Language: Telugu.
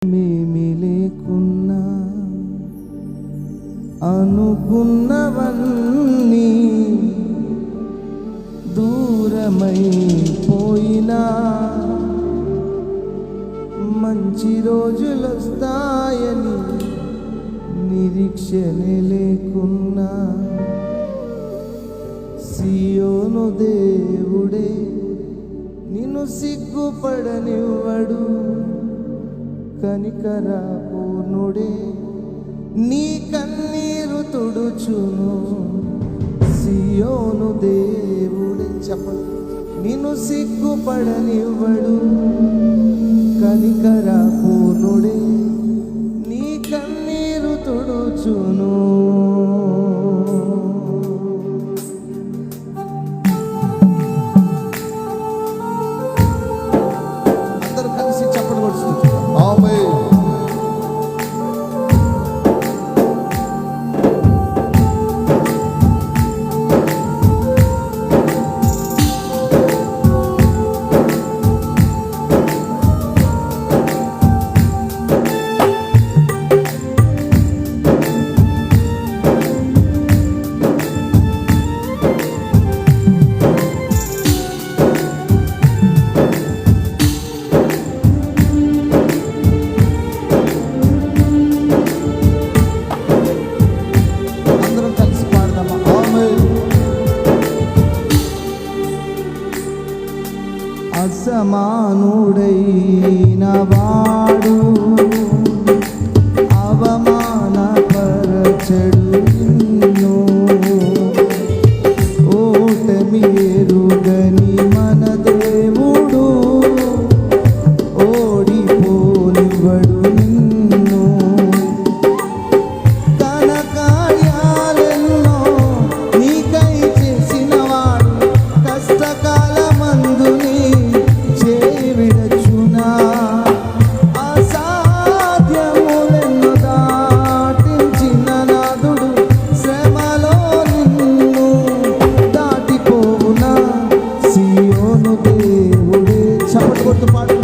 మేమి లేకున్నా అనుకున్నవన్నీ దూరమైపోయినా మంచి రోజులొస్తాయని నిరీక్షనే లేకున్నా సియోను దేవుడే నిన్ను సిగ్గుపడనివ్వడు, కనికరా పూర్ణుడే నీ కన్నీరు తుడుచును. సియోను దేవుడే చెప్పండి, నిన్ను సిగ్గుపడనివ్వడు, కనికరా పూర్ణుడే నీ కన్నీరు తుడుచును. అందరూ కలిసి చప్పట్లు కొడుతున్నారు. ఆమేన్. అసమానుడైన వాడు అవమానపరచడు నిన్ను, ఓటమి ఎరుగని మన దేవుడు ఓడిపోనివ్వడు నిన్ను. తన కార్యాలెన్నో నీకై చేసిన వాడు కష్టకాలమందుని పాట